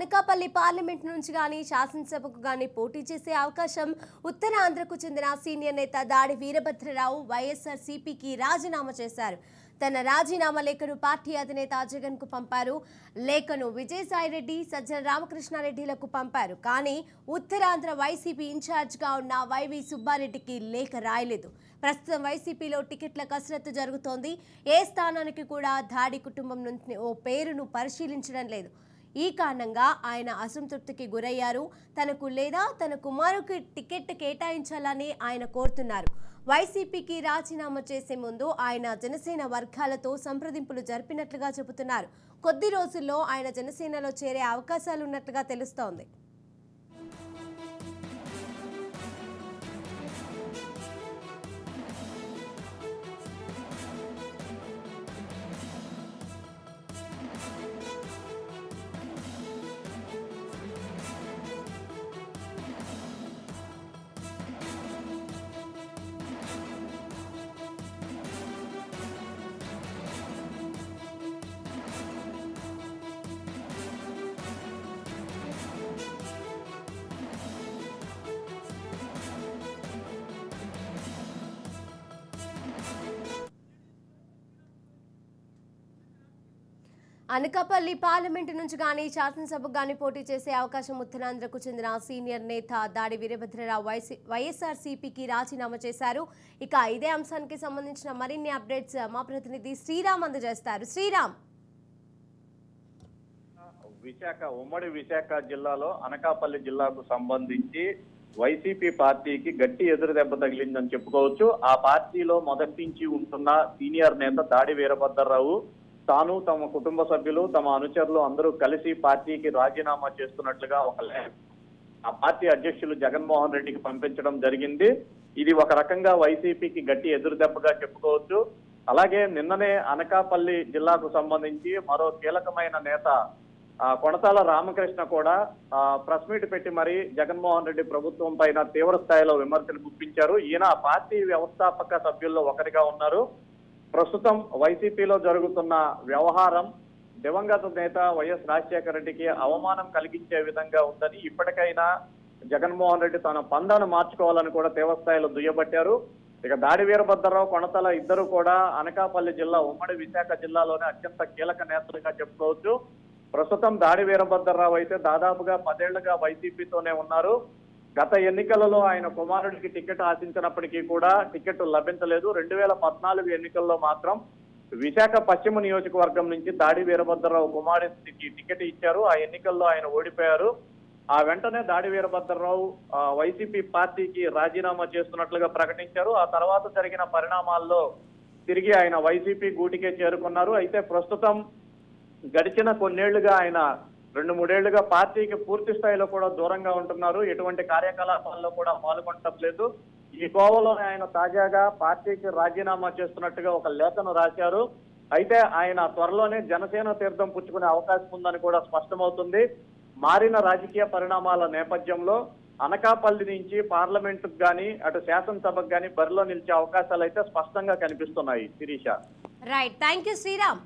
Anakapalli parliament నుంచి గాని శాసనసభకు గాని పోటీ చేసే అవకాశం ఉత్తరాంధ్రకు చెందిన సీనియర్ నేత దాడి వీరభద్రరావు వైఎస్ఆర్సీపీకి రాజీనామా చేశారు. తన రాజీనామా లేఖను పార్టీ అధినేత జగన్ కు పంపారు. లేఖను విజయసాయిరెడ్డి, సజ్జల రామకృష్ణారెడ్డిలకు పంపారు. కానీ ఉత్తరాంధ్ర వైసీపీ ఇన్ఛార్జ్ గా ఉన్న వైవి సుబ్బారెడ్డికి లేఖ రాయలేదు. ప్రస్తుతం వైసీపీలో టికెట్ల కసరత్తు జరుగుతోంది. ఏ స్థానానికి కూడా దాడి కుటుంబం నుంచి ఓ పేరును పరిశీలించడం లేదు. ఈ కారణంగా ఆయన అసంతృప్తికి గురయ్యారు. తనకు లేదా తన కుమారుకి టికెట్ కేటాయించాలని ఆయన కోరుతున్నారు. వైసీపీకి రాజీనామా చేసే ముందు ఆయన జనసేన వర్గాలతో సంప్రదింపులు జరిపినట్లుగా చెబుతున్నారు. కొద్ది రోజుల్లో ఆయన జనసేనలో చేరే అవకాశాలున్నట్లుగా తెలుస్తోంది. అనకాపల్లి పార్లమెంటు నుంచి గానీ శాసనసభకు గానీ పోటీ చేసే అవకాశం ఉత్తరాంధ్రకు చెందిన సీనియర్ నేత దాడి వీరభద్రరావు వైఎస్ఆర్సీపీకి రాజీనామా చేశారు. ఇక ఇదే అంశానికి సంబంధించిన మరిన్ని అప్డేట్స్ మా ప్రతినిధి శ్రీరామ్ అందజేస్తారు. శ్రీరామ్, ఉమ్మడి విశాఖ జిల్లాలో అనకాపల్లి జిల్లాకు సంబంధించి వైసీపీ పార్టీకి గట్టి ఎదురు దెబ్బ తగిలిందని చెప్పుకోవచ్చు. ఆ పార్టీలో మొదటి నుంచి ఉంటున్న సీనియర్ నేత దాడి వీరభద్రరావు తాను, తమ కుటుంబ సభ్యులు, తమ అనుచరులు అందరూ కలిసి పార్టీకి రాజీనామా చేస్తున్నట్లుగా ఒక లేఖ ఆ పార్టీ అధ్యక్షులు జగన్మోహన్ రెడ్డికి పంపించడం జరిగింది. ఇది ఒక రకంగా వైసీపీకి గట్టి ఎదురు దెబ్బగా చెప్పుకోవచ్చు. అలాగే నిన్ననే అనకాపల్లి జిల్లాకు సంబంధించి మరో కీలకమైన నేత కొణతాల రామకృష్ణ కూడా ప్రెస్ మీట్ పెట్టి మరి జగన్మోహన్ రెడ్డి ప్రభుత్వం పైన తీవ్ర స్థాయిలో విమర్శలు గుప్పించారు. ఈయన పార్టీ వ్యవస్థాపక సభ్యుల్లో ఒకరిగా ఉన్నారు. ప్రస్తుతం వైసీపీలో జరుగుతున్న వ్యవహారం దివంగత నేత వైఎస్ రాజశేఖర రెడ్డికి అవమానం కలిగించే విధంగా ఉందని, ఇప్పటికైనా జగన్మోహన్ రెడ్డి తన పందాను మార్చుకోవాలని కూడా తీవ్రస్థాయిలో దుయ్యబట్టారు. ఇక దాడి వీరభద్రరావు, కొణతల ఇద్దరు కూడా అనకాపల్లి జిల్లా ఉమ్మడి విశాఖ జిల్లాలోనే అత్యంత కీలక నేతలుగా చెప్పుకోవచ్చు. ప్రస్తుతం దాడి వీరభద్రరావు అయితే దాదాపుగా 10 ఏళ్లుగా వైసీపీతోనే ఉన్నారు. గత ఎన్నికలలో ఆయన కుమారుడికి టికెట్ ఆశించినప్పటికీ కూడా టికెట్ లభించలేదు. 2014 ఎన్నికల్లో మాత్రం విశాఖ పశ్చిమ నియోజకవర్గం నుంచి దాడి వీరభద్రరావు కుమారుడికి టికెట్ ఇచ్చారు. ఆ ఎన్నికల్లో ఆయన ఓడిపోయారు. ఆ వెంటనే దాడి వీరభద్రరావు వైసీపీ పార్టీకి రాజీనామా చేస్తున్నట్లుగా ప్రకటించారు. ఆ తర్వాత జరిగిన పరిణామాల్లో తిరిగి ఆయన వైసీపీ గూటికే చేరుకున్నారు. అయితే ప్రస్తుతం గడిచిన కొన్నేళ్లుగా ఆయన 2-3 ఏళ్లుగా పార్టీకి పూర్తి స్థాయిలో కూడా దూరంగా ఉంటున్నారు. ఎటువంటి కార్యకలాపాల్లో కూడా పాల్గొనటం లేదు. ఈ కోవలోనే ఆయన తాజాగా పార్టీకి రాజీనామా చేస్తున్నట్టుగా ఒక లేఖను రాశారు. అయితే ఆయన త్వరలోనే జనసేన తీర్థం పుచ్చుకునే అవకాశం ఉందని కూడా స్పష్టమవుతుంది. మారిన రాజకీయ పరిణామాల నేపథ్యంలో అనకాపల్లి నుంచి పార్లమెంటుకు గానీ అటు శాసనసభకు గానీ బరిలో నిలిచే అవకాశాలు అయితే స్పష్టంగా కనిపిస్తున్నాయి. Sirisha, right, thank you Sriram.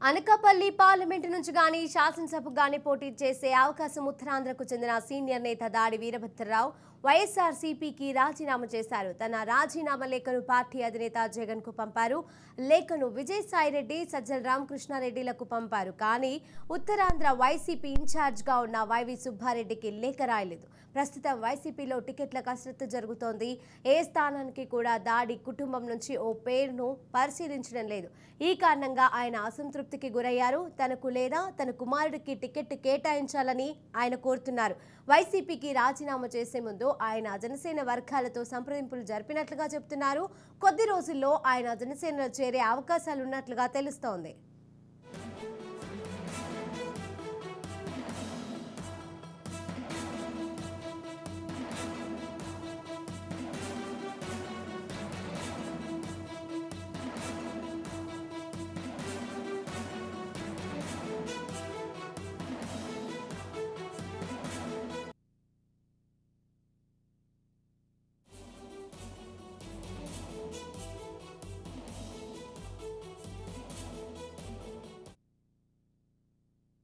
Anakapalli parliament నుంచి గానీ శాసనసభకు గానీ పోటీ చేసే అవకాశం ఉత్తరాంధ్రకు చెందిన సీనియర్ నేత దాడి వీరభద్రరావు వైఎస్ఆర్సీపీకి రాజీనామా చేశారు. తన రాజీనామా లేఖను పార్టీ అధినేత జగన్ కు పంపారు. లేఖను విజయసాయిరెడ్డి, సజ్జల రామకృష్ణారెడ్డిలకు పంపారు. కానీ ఉత్తరాంధ్ర వైసీపీ ఇన్ఛార్జ్ గా ఉన్న వైవి సుబ్బారెడ్డికి లేఖ రాయలేదు. ప్రస్తుతం వైసీపీలో టికెట్ల కసరత్తు జరుగుతోంది. ఏ స్థానానికి కూడా దాడి కుటుంబం నుంచి ఓ పేరును పరిశీలించడం లేదు. ఈ కారణంగా ఆయన అసంతృప్తికి గురయ్యారు. తనకు లేదా తన కుమారుడికి టికెట్ కేటాయించాలని ఆయన కోరుతున్నారు. వైసీపీకి రాజీనామా చేసే ముందు ఆయన జనసేన వర్గాలతో సంప్రదింపులు జరిపినట్లుగా చెబుతున్నారు. కొద్ది రోజుల్లో ఆయన జనసేనలో చేరే అవకాశాలున్నట్లుగా తెలుస్తోంది.